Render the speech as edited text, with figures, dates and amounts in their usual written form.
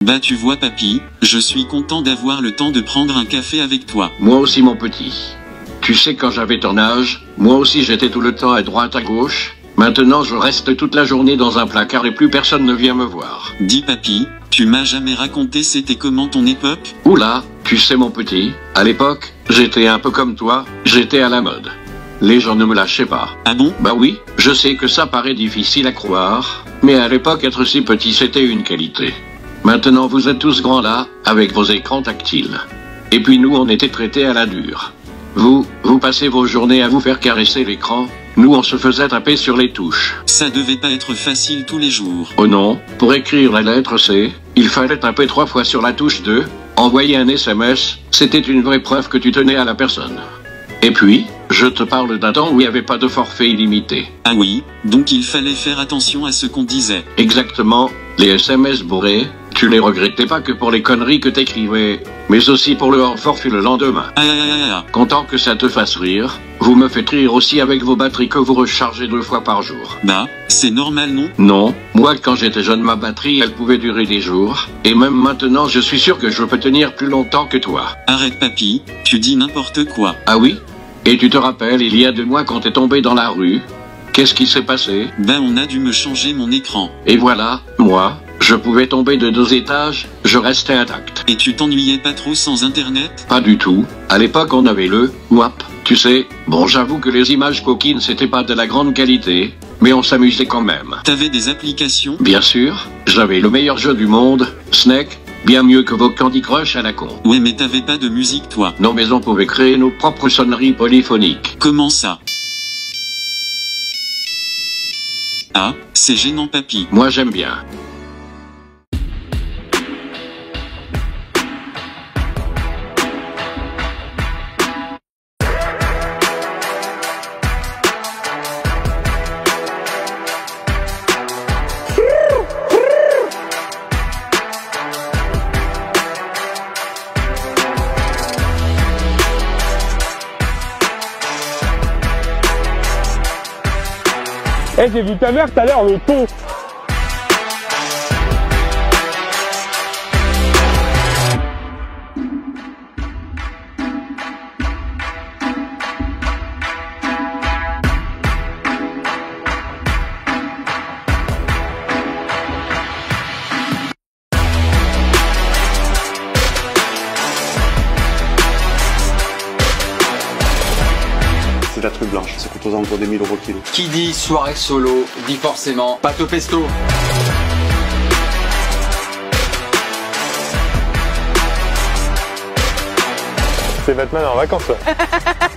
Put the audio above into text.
Bah tu vois papy, je suis content d'avoir le temps de prendre un café avec toi. Moi aussi mon petit. Tu sais quand j'avais ton âge, moi aussi j'étais tout le temps à droite à gauche. Maintenant je reste toute la journée dans un placard et plus personne ne vient me voir. Dis papy, tu m'as jamais raconté c'était comment ton époque? Oula, tu sais mon petit, à l'époque, j'étais un peu comme toi, j'étais à la mode. Les gens ne me lâchaient pas. Ah bon? Bah oui, je sais que ça paraît difficile à croire, mais à l'époque être si petit c'était une qualité. Maintenant vous êtes tous grands là, avec vos écrans tactiles. Et puis nous on était traités à la dure. Vous passez vos journées à vous faire caresser l'écran, nous on se faisait taper sur les touches. Ça devait pas être facile tous les jours. Oh non, pour écrire la lettre C, il fallait taper 3 fois sur la touche 2, envoyer un SMS, c'était une vraie preuve que tu tenais à la personne. Et puis, je te parle d'un temps où il n'y avait pas de forfait illimité. Ah oui, donc il fallait faire attention à ce qu'on disait. Exactement, les SMS bourrés, tu les regrettais pas que pour les conneries que t'écrivais, mais aussi pour le hors-forfait le lendemain. Content que ça te fasse rire, vous me faites rire aussi avec vos batteries que vous rechargez 2 fois par jour. Bah, c'est normal non? Non, moi quand j'étais jeune ma batterie elle pouvait durer des jours, et même maintenant je suis sûr que je peux tenir plus longtemps que toi. Arrête papy, tu dis n'importe quoi. Ah oui? Et tu te rappelles il y a 2 mois quand t'es tombé dans la rue? Qu'est-ce qui s'est passé? Ben on a dû me changer mon écran. Et voilà, moi, je pouvais tomber de 2 étages, je restais intact. Et tu t'ennuyais pas trop sans internet? Pas du tout. À l'époque on avait le WAP, tu sais. Bon j'avoue que les images coquines c'était pas de la grande qualité, mais on s'amusait quand même. T'avais des applications? Bien sûr, j'avais le meilleur jeu du monde, Snake, bien mieux que vos Candy Crush à la con. Ouais mais t'avais pas de musique toi. Non mais on pouvait créer nos propres sonneries polyphoniques. Comment ça? Ah, c'est gênant papy. Moi j'aime bien. Eh, j'ai vu ta mère tout à l'heure, le con. C'est la truc blanche, ça coûte aux alentours des 1000 € kilo. Qui dit soirée solo, dit forcément pâte au pesto. C'est Batman en vacances, là.